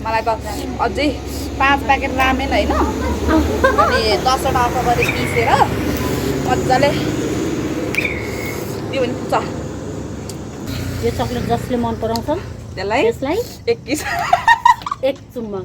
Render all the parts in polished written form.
मलाई त अझै 5 प्याकेट रामेन हैन अनि 10वटा अकबरी पिसेर मज्जाले दियो भने पुग्छ यो चकलेट जसले मन पराउँछ त्यसलाई एक किस एक चुम्मा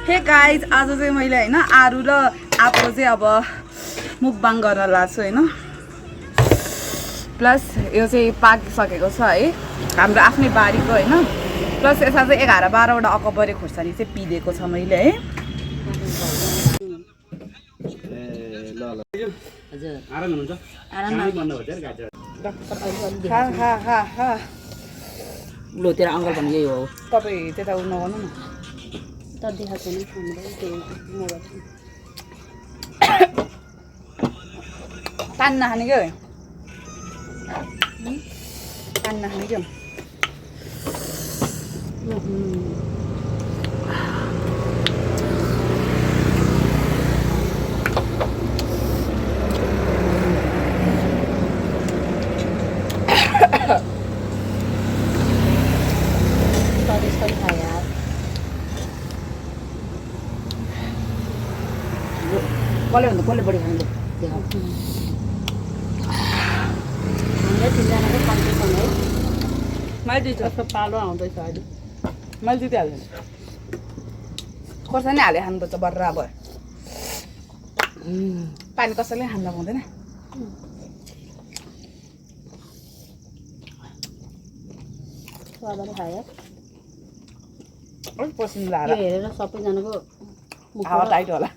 हे गाइज आज चाहिँ मैले हैन आरु र आप्पो चाहिँ अब मुकबाङ गर्न लाग्छु हैन प्लस यो चाहिँ पाकिसकेको छ है हाम्रो आफ्नै बारीको हैन प्लस यसमा चाहिँ 11-12वटा अकबरी खुर्सानी चाहिँ पिदेको छ मैले है हजुर आराम हुनुहुन्छ आराम बन्द भयो गाडी डाक्टर अहिले खा खा खा खा लो तेरो अङ्कल पनि यही हो तपाई त्यता उ नगर्नु न त देखाएको छैन हाम्रो त्यो मोबाइल पान नखाने क्या पान नखाने क्या कसले बढी खानु हामीले तिनजनाको कम्पिटिसन है मैले दिन्छु जस्तो पालो आउँदैछ अहिले मैले दिइहाल्छु खोर्सानी हाले खानुपर्छ बर्रा अब पानी कसैले खान पाउँदैन स्वादले खायो अलिक पसिना यो लाएर हेरेर सबैजनाको हावा टाइट होला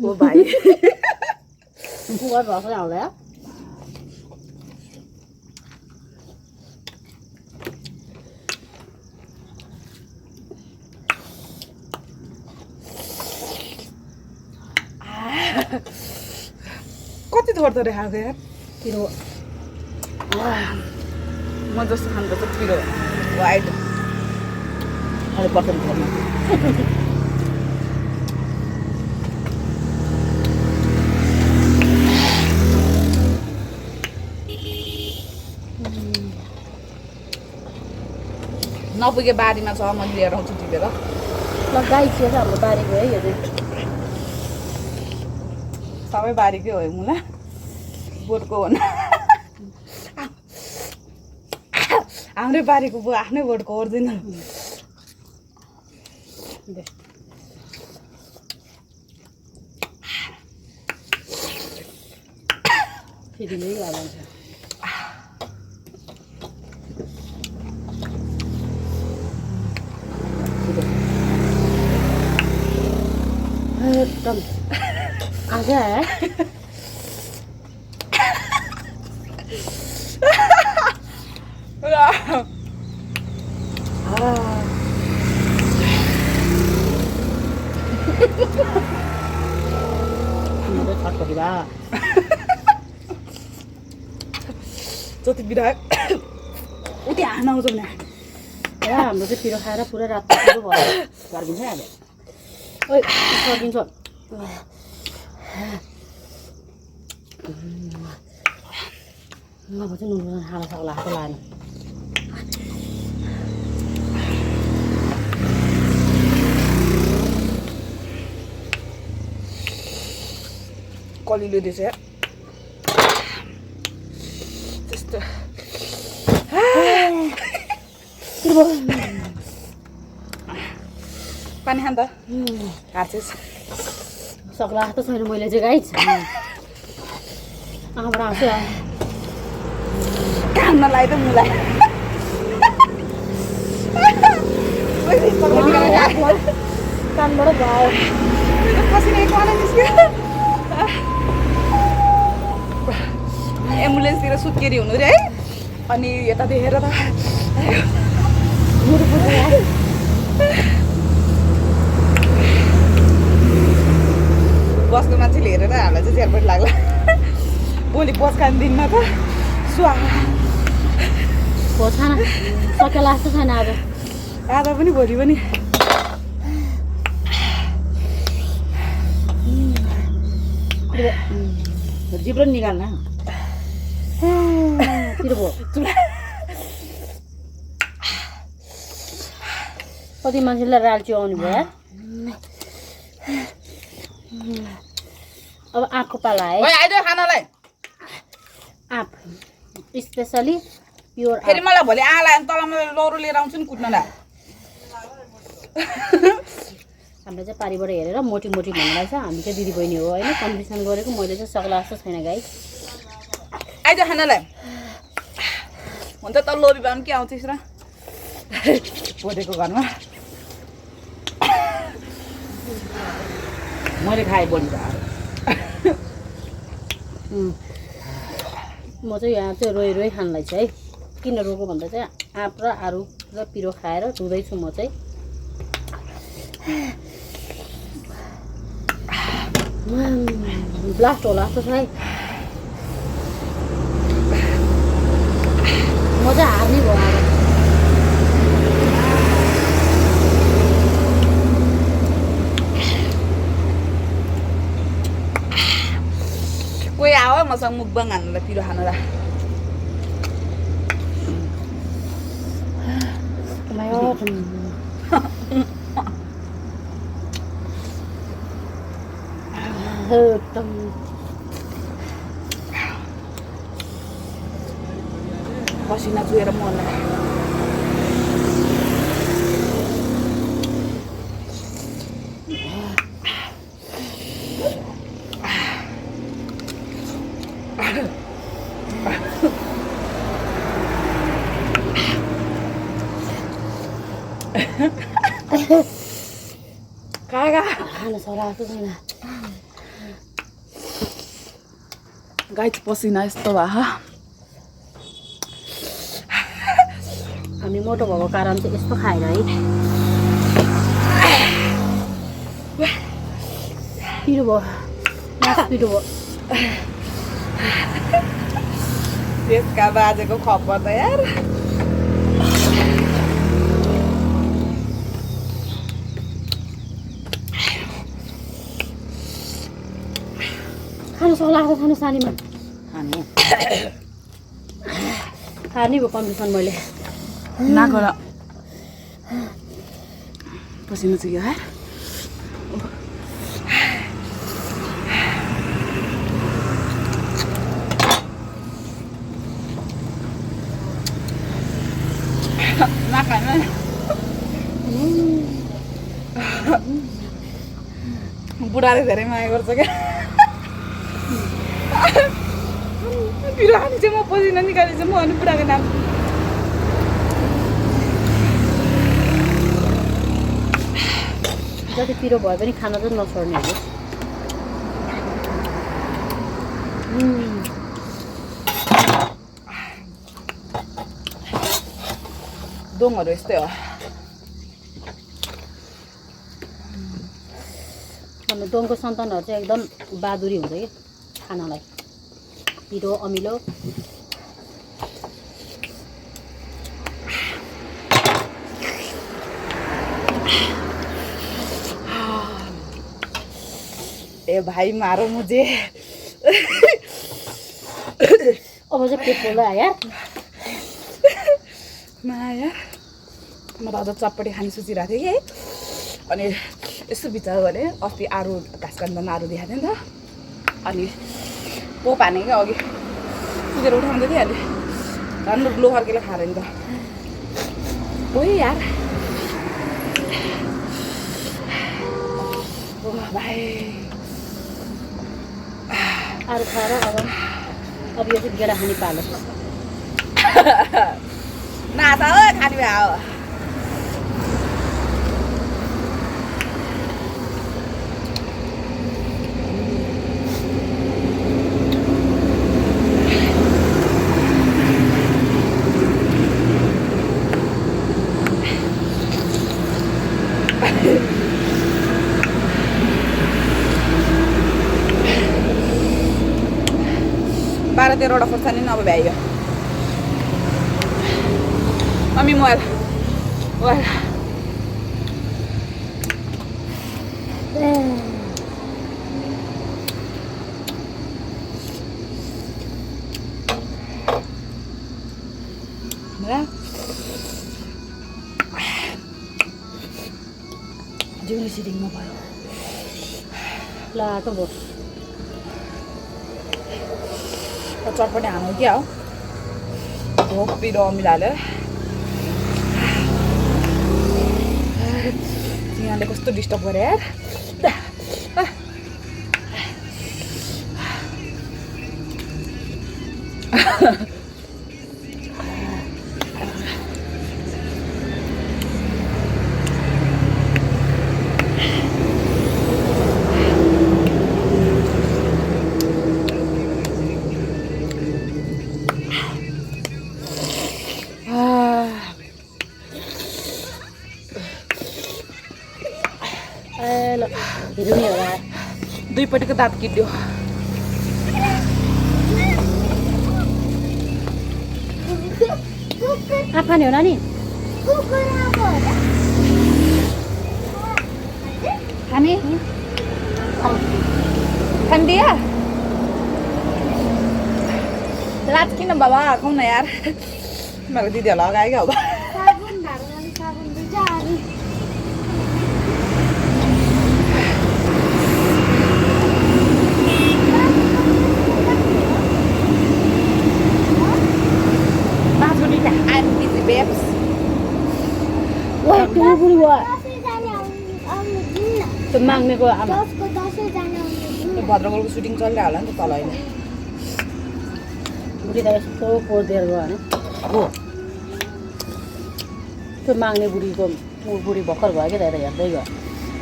ओ भाइ मुखबाट भर्खरै आउँदा कति थोर खाएको यार पिरो म जस्तो खानुपर्छ पिरो वाइट अहिले बटन खोल्नु नपुगे बारीमा छ म लिएर आउँछु टिपेर ल गाई छ हाम्रो बारीको है यो चाहिँ सबै बारीकै हो मुला बोटको हो न हाम्रै बारीको बुवा आफ्नै बोटको ओर्दैन फेरि नै हाल्छ एकदम आजा है जति बिरायो उति हान आउँछ भने हाम्रो चाहिँ पिरो खाएर पुरा रात भयो फर्किन्छ अहिले ओइ फर्किन्छ अब चाहिँ नुन हाल्न सक्ला हात लाएन कलिलो दिएछ त्यस्तो पानी खान त हार्छेस सक्ला जस्तो छैन मैले चाहिँ गाइस आँखाबाट आउँछु काममा लगाइ त मुलाई कानबाट भयो पसिना एक वाला निस्क्यो एम्बुलेन्सतिर सुत्केरी हुनु रे है अनि यता देखेर त मुरु पुग्यो यार बसको मान्छेले हेरेर हामीलाई चाहिँ च्यारपट लाग्ला भोलि बस खाने दिनमा त सुहा खोज्न सक्यो लाग्छ छैन आज आधा पनि भोलि पनि जिब्रो निकाल्न तिर भयो कति मान्छेलाई राल्ची आउनु भयो यार अब आँपको पाला है आइदियो खानालाई आँप स्पेसली प्योर फेरि मलाई भोलि आला तलमा लौरो लिएर आउँछु नि कुट्नलाई हामीले चाहिँ पारिबाट हेरेर मोटी मोटी भन्नुलाई छ हामी चाहिँ दिदी बहिनी हो होइन कम्पिटिसन गरेको मैले चाहिँ सक्ला जस्तो छैन गाई आइदियो खानालाई हुन्छ त लोभी भए पनि के आउँछस् र भोटेको घरमा मैले खाएँ बढी म चाहिँ यहाँ चाहिँ रोइ रोइ खानलाई चाहिँ है किन रोको भन्दा चाहिँ आँप र आरु र पिरो खाएर धुँदैछु म चाहिँ ब्लास्ट होला जस्तो छ है म चाहिँ हार्ने भयो अब कोही आयो मसँग मुकबाङ हान्नुलाई पिरो खानुलाई पसिना चुहेर मर्ला खाएगा खान सरा जस्तो छैन गाई चाहिँ पसिना यस्तो भयो हामी मोटो भएको कारण चाहिँ यस्तो खाएर है पिरो भयो मासु पिरो भयो त्यसका बाजेको खबर त यार खानु सक्ला लाग्छ खानु सानीमा खानु हार्ने भयो कम्पिटिसन मैले नागर पसिना चुह्यो है नखानु बुढाले धेरै माया गर्छ क्या पिरो खाने चाहिँ म पसिना निकाले चाहिँ म अनि बुढाको नाम जति पिरो भए पनि खाना चाहिँ नछोड्ने हो दोङहरू यस्तै हो हाम्रो दोङको सन्तानहरू चाहिँ एकदम बहादुरी हुन्छ कि खानालाई पिरो अमिलो ए भाइ मारो मुझे अब चाहिँ पेट पोल्दै आयो यार माया म त अझ चटपटी खाने सोचिरहेको थिएँ कि है अनि यसो विचार गरेँ अस्ति आरू घाँस काट्दामा आरू देखाएको थिएँ नि त अनि पोप हाने क्या अघि सुतेर उठाउँदै थिइहाल्यो झन् लोहर्केले खाएर नि त ओइ यार ओ भाइ आरू खाएर अब यो चाहिँ गेडा खाने पालो नाता हो खाने भए हो 12-13वटा खोर्सानी अब भ्याइयो मम्मी मोबाइल मोबाइल जिउले सिटिङमा भयो ला त भयो चटपटी हाल्नु क्या हो भोक पिरो मिलाएर यहाँले कस्तो डिस्टर्ब गरे यार ल हेरौँ नि होला दुईपट्टिको दाँत किट्यो खाने होला नि खाने खान्दिया रात किन बाबा खाऊ न यार मेरो दिदीहरूलाई लगायो क्या अब I'm busy, babes. Wah, tunggu dulu, Wak. Temannya kok amat. भद्रगोलको सुटिङ चलिरहेको होला नि त तल अहिले बुढी त यस्तो पोदेर गयो होइन हो त्यो माग्ने बुढीको बुढी भर्खर भयो क्या त हेर्दै गयो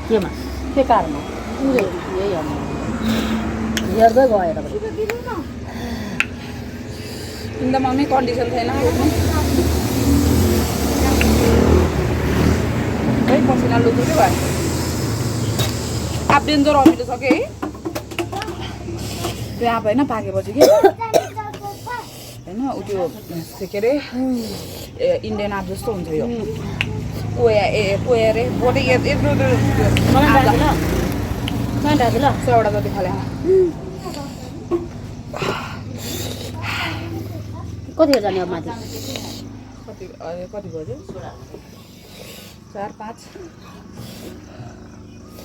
केमा के कारणमा उसले यही हेर्दै गयो त अन्त मम्मी कन्डिसन छैन है पसिना लुत्रुकै भयो अब डेन्जर अमिलो छ कि है त्यो आँप होइन पाकेपछि कि होइन उ त्यो के अरे इन्डियन आँप जस्तो हुन्छ यो पोया अरे बोटे यत्रो ल 100वटा जति खाले कतिखेर जाने अब माथि कति बज्यो 4-5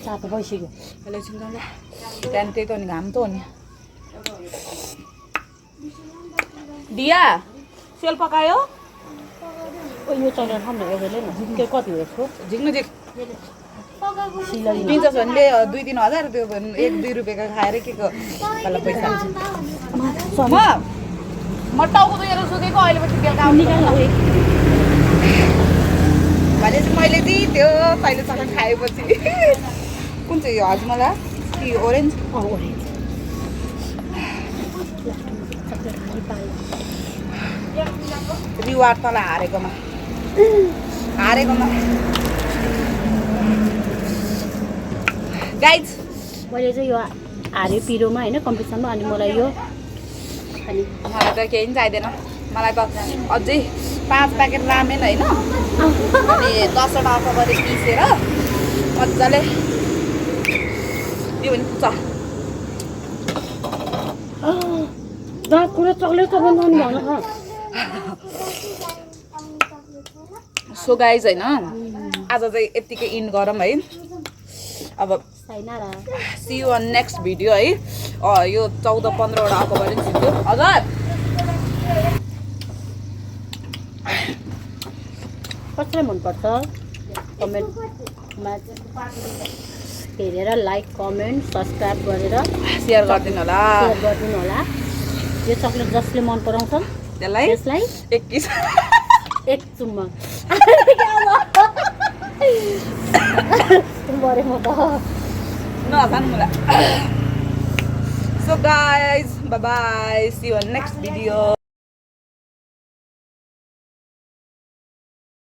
चार त भइसक्यो अहिले एकछिन जाउँला त्यहाँदेखि त्यही त नि घाम त हो नि दिया सेल पकायो यो चलेर खानु हेर्दै न त्यो कति हो यसको झिक्नु झिक सिलाई दिन्छ भने 2-3 हजार त्यो 1-2 रुपियाँको खाएर के को होला पैसा म टाउको दुखेर सुतेको अहिले पछि बेलुका निकाल्नु भनेपछि मैले जित्यो पहिलेसँग खाएपछि कुन चाहिँ यो हजमला कि ओरेन्ज ओरेन्ज रिवार्ड तल हारेकोमा गाइज मैले चाहिँ यो हारे पिरोमा होइन कम्पिटिसनमा अनि मलाई यो अनि मलाई त केही पनि चाहिँदैन मलाई त अझै 5 प्याकेट रामेन होइन अनि 10वटा अफर गरेर पिसेर मजाले दियो भने पुग्छ दाँत कुरा चक्लेट त बनाउनु भन सो गाइज होइन आज चाहिँ यत्तिकै इन्ड गरौँ है अब see you on next video है यो 14-15वटा अफर गरेर सिक्यो हजुर कसैलाई मनपर्छ कमेन्टमा हेरेर लाइक कमेन्ट सब्सक्राइब गरेर सेयर गरिदिनु होला यो चक्लेट जसले मन पराउँछ त्यसलाई 21 एक चुम्मा मरे म त नखानु मलाई so guys bye bye see you on next video